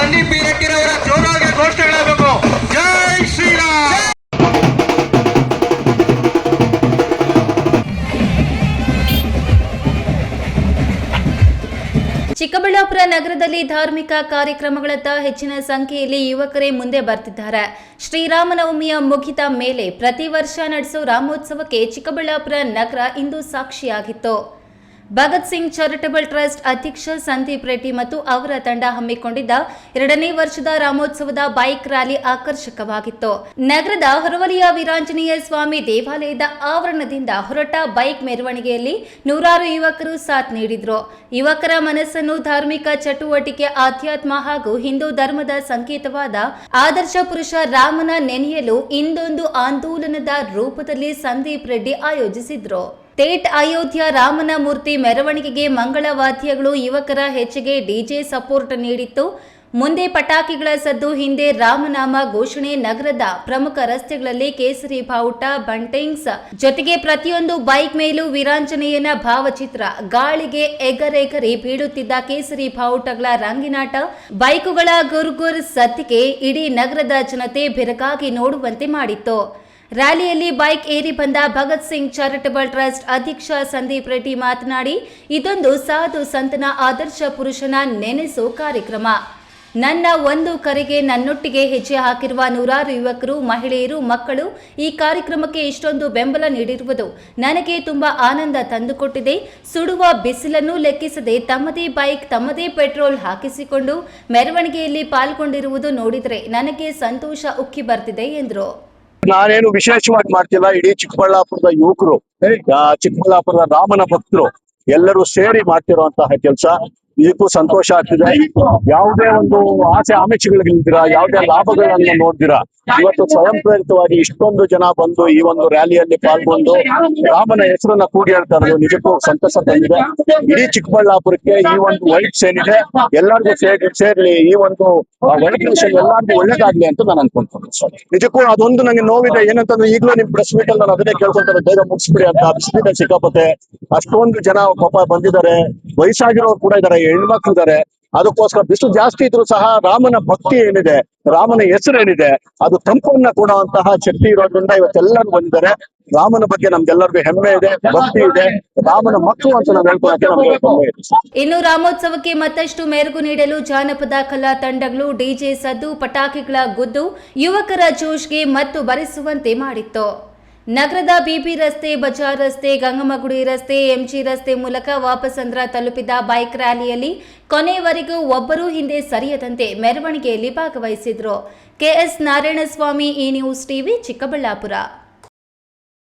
Sandeep B ರೆಡ್ಡಿರವರ ಜೋರಾಗಿ ಘೋಷಣೆಗಳಾಗಬೇಕು. ಜೈ ಶ್ರೀರಾಮ್. ಚಿಕ್ಕಬಳ್ಳಾಪುರ ನಗರದಲ್ಲಿ ಧಾರ್ಮಿಕ ಕಾರ್ಯಕ್ರಮಗಳತ್ತ ಹೆಚ್ಚಿನ ಸಂಖ್ಯೆಯಲ್ಲಿ ಯುವಕರೇ ಮುಂದೆ ಬರ್ತಿದ್ದಾರೆ. ಶ್ರೀರಾಮನವಮಿಯ ಮುಗಿದ ಮೇಲೆ ಪ್ರತಿ ವರ್ಷ ನಡೆಸೋ ರಾಮೋತ್ಸವಕ್ಕೆ ಚಿಕ್ಕಬಳ್ಳಾಪುರ ನಗರ ಇಂದು ಸಾಕ್ಷಿಯಾಗಿತ್ತು. ಭಗತ್ ಸಿಂಗ್ ಚಾರಿಟಬಲ್ ಟ್ರಸ್ಟ್ ಅಧ್ಯಕ್ಷ ಸಂದೀಪ್ ರೆಡ್ಡಿ ಮತ್ತು ಅವರ ತಂಡ ಹಮ್ಮಿಕೊಂಡಿದ್ದ 2ನೇ ವರ್ಷದ ರಾಮೋತ್ಸವದ ಬೈಕ್ ರ್ಯಾಲಿ ಆಕರ್ಷಕವಾಗಿತ್ತು. ನಗರದ ಹೊರವಲಯ ವೀರಾಂಜನೇಯ ಸ್ವಾಮಿ ದೇವಾಲಯದ ಆವರಣದಿಂದ ಹೊರಟ ಬೈಕ್ ಮೆರವಣಿಗೆಯಲ್ಲಿ ನೂರಾರು ಯುವಕರು ಸಾಥ್ ನೀಡಿದ್ರು. ಯುವಕರ ಮನಸ್ಸನ್ನು ಧಾರ್ಮಿಕ ಚಟುವಟಿಕೆ, ಆಧ್ಯಾತ್ಮ ಹಾಗೂ ಹಿಂದೂ ಧರ್ಮದ ಸಂಕೇತವಾದ ಆದರ್ಶ ಪುರುಷ ರಾಮನ ನೆನೆಯಲು ಇಂದೊಂದು ಆಂದೋಲನದ ರೂಪದಲ್ಲಿ ಸಂದೀಪ್ ರೆಡ್ಡಿ ಆಯೋಜಿಸಿದ್ರು. ತೇಟ್ ಅಯೋಧ್ಯ ರಾಮನ ಮೂರ್ತಿ ಮೆರವಣಿಗೆಗೆ ಮಂಗಳವಾದ್ಯಗಳು, ಯುವಕರ ಹೆಚ್ಚಿಗೆ ಡಿಜೆ ಸಪೋರ್ಟ್ ನೀಡಿತ್ತು. ಮುಂದೆ ಪಟಾಕಿಗಳ ಸದ್ದು, ಹಿಂದೆ ರಾಮನಾಮ ಘೋಷಣೆ. ನಗರದ ಪ್ರಮುಖ ರಸ್ತೆಗಳಲ್ಲಿ ಕೇಸರಿ ಬಾವುಟ, ಬಂಟಿಂಗ್ಸ್ ಜೊತೆಗೆ ಪ್ರತಿಯೊಂದು ಬೈಕ್ ಮೇಲೂ ವೀರಾಂಜನೇಯನ ಭಾವಚಿತ್ರ. ಗಾಳಿಗೆ ಎಗರೆಗರಿ ಬೀಳುತ್ತಿದ್ದ ಕೇಸರಿ ಬಾವುಟಗಳ ರಂಗಿನಾಟ, ಬೈಕುಗಳ ಗುರ್ಗುರ್ ಸದ್ದಿಗೆ ಇಡೀ ನಗರದ ಜನತೆ ಬೆರಗಾಗಿ ನೋಡುವಂತೆ ಮಾಡಿತ್ತು. ರ್ಯಾಲಿಯಲ್ಲಿ ಬೈಕ್ ಏರಿ ಬಂದ ಭಗತ್ ಸಿಂಗ್ ಚಾರಿಟಬಲ್ ಟ್ರಸ್ಟ್ ಅಧ್ಯಕ್ಷ ಸಂದೀಪ್ ರೆಡ್ಡಿ ಮಾತನಾಡಿ, ಇದೊಂದು ಸಾಧು ಸಂತನ ಆದರ್ಶ ಪುರುಷನ ನೆನೆಸೋ ಕಾರ್ಯಕ್ರಮ. ನನ್ನ ಒಂದು ಕರೆಗೆ ನನ್ನೊಟ್ಟಿಗೆ ಹೆಜ್ಜೆ ಹಾಕಿರುವ ನೂರಾರು ಯುವಕರು, ಮಹಿಳೆಯರು, ಮಕ್ಕಳು ಈ ಕಾರ್ಯಕ್ರಮಕ್ಕೆ ಇಷ್ಟೊಂದು ಬೆಂಬಲ ನೀಡಿರುವುದು ನನಗೆ ತುಂಬಾ ಆನಂದ ತಂದುಕೊಟ್ಟಿದೆ. ಸುಡುವ ಬಿಸಿಲನ್ನು ಲೆಕ್ಕಿಸದೆ ತಮ್ಮದೇ ಬೈಕ್, ತಮ್ಮದೇ ಪೆಟ್ರೋಲ್ ಹಾಕಿಸಿಕೊಂಡು ಮೆರವಣಿಗೆಯಲ್ಲಿ ಪಾಲ್ಗೊಂಡಿರುವುದು ನೋಡಿದರೆ ನನಗೆ ಸಂತೋಷ ಉಕ್ಕಿ ಬರ್ತಿದೆ ಎಂದರು. ನಾನೇನು ವಿಶೇಷವಾಗಿ ಮಾಡ್ತಿಲ್ಲ. ಇಡೀ ಚಿಕ್ಕಬಳ್ಳಾಪುರದ ಯುವಕರು, ಚಿಕ್ಕಬಳ್ಳಾಪುರದ ರಾಮನ ಭಕ್ತರು ಎಲ್ಲರೂ ಸೇರಿ ಮಾಡ್ತಿರುವಂತಹ ಕೆಲಸ. ಇದಕ್ಕೂ ಸಂತೋಷ ಆಗ್ತಿದೆ. ಯಾವುದೇ ಒಂದು ಆಸೆ ಆಮಿಷಗಳಿಲ್ದಿರ, ಯಾವುದೇ ಲಾಭಗಳನ್ನ ನೋಡ್ದಿರಾ ಇವತ್ತು ಸ್ವಯಂ ಪ್ರೇರಿತವಾಗಿ ಇಷ್ಟೊಂದು ಜನ ಬಂದು ಈ ಒಂದು ರ್ಯಾಲಿಯಲ್ಲಿ ಪಾಲ್ಗೊಂಡು ರಾಮನ ಹೆಸರನ್ನ ಕೂಡಿ ಹೇಳ್ತಾ ಇರೋದು ನಿಜಕ್ಕೂ ಸಂತಸ ತಂದಿದೆ. ಇಡೀ ಚಿಕ್ಕಬಳ್ಳಾಪುರಕ್ಕೆ ಈ ಒಂದು ವೈಟ್ಸ್ ಏನಿದೆ ಎಲ್ಲರಿಗೂ ಸೇರ್ಲಿ, ಈ ಒಂದು ವೈಟ್ ಮಿಷನ್ ಎಲ್ಲರಿಗೂ ಒಳ್ಳೇದಾಗ್ಲಿ ಅಂತ ನಾನು ಅನ್ಕೊಂತೀನಿ. ನಿಜಕ್ಕೂ ಅದೊಂದು ನಂಗೆ ನೋವಿದೆ. ಏನಂತಂದ್ರೆ ಈಗಲೂ ನಿಮ್ ಪ್ರೆಸ್ ಮೀಟ್ ಅಲ್ಲಿ ನಾನು ಅದನ್ನೇ ಕೇಳ್ಕೊಂತಾರೆ, ಬೇಗ ಮುಗಿಸ್ಬಿಡಿ ಅಂತ. ಬಿಸಿಲಿದೆ ಸಿಕ್ಕಾಪತ್ತೆ, ಅಷ್ಟೊಂದು ಜನ ಪಾಪ ಬಂದಿದ್ದಾರೆ, ವಯಸ್ಸಾಗಿರೋರು ಕೂಡ ಇದಾರೆ, ಹೆಣ್ಮಕ್ಳು ಇದಾರೆ. ಅದಕ್ಕೋಸ್ಕರ ಬಿಸಿಲು ಜಾಸ್ತಿ ಇದ್ರು ಸಹ ರಾಮನ ಭಕ್ತಿ ಏನಿದೆ, ರಾಮನ ಹೆಸರು ಏನಿದೆ, ಅದು ತಂಪನ್ನ ಕೊಡುವಂತಹ ಶಕ್ತಿ ಇರೋದ್ರಿಂದ ಇವತ್ತೆಲ್ಲರೂ ಬಂದಿದ್ದಾರೆ. ರಾಮನ ಬಗ್ಗೆ ನಮ್ಗೆಲ್ಲರಿಗೂ ಹೆಮ್ಮೆ ಇದೆ, ಭಕ್ತಿ ಇದೆ. ರಾಮನ ಮಕ್ಕಳು ಅಂತ ನಾವು ಹೇಳ್ಕೊಳಕ್ಕೆ ನಮ್ಗೆ ಹೆಮ್ಮೆ ಇದೆ. ಇನ್ನು ರಾಮೋತ್ಸವಕ್ಕೆ ಮತ್ತಷ್ಟು ಮೆರುಗು ನೀಡಲು ಜಾನಪದ ಕಲಾ ತಂಡಗಳು, ಡಿಜೆ ಸದ್ದು, ಪಟಾಕಿಗಳ ಗುದ್ದು ಯುವಕರ ಜೋಶ್ಗೆ ಮತ್ತು ಬರೆಸುವಂತೆ ಮಾಡಿತ್ತು. ನಗರದ ಬಿಬಿ ರಸ್ತೆ, ಬಜಾರ್ ರಸ್ತೆ, ಗಂಗಮ್ಮಗುಡಿ ರಸ್ತೆ, ಎಂಜಿ ರಸ್ತೆ ಮೂಲಕ ವಾಪಸಂದ್ರ ತಲುಪಿದ ಬೈಕ್ ರ್ಯಾಲಿಯಲ್ಲಿ ಕೊನೆಯವರೆಗೂ ಒಬ್ಬರೂ ಹಿಂದೆ ಸರಿಯದಂತೆ ಮೆರವಣಿಗೆಯಲ್ಲಿ ಭಾಗವಹಿಸಿದ್ರು. ಕೆಎಸ್ ನಾರಾಯಣಸ್ವಾಮಿ, ಈ ನ್ಯೂಸ್ ಟಿವಿ, ಚಿಕ್ಕಬಳ್ಳಾಪುರ.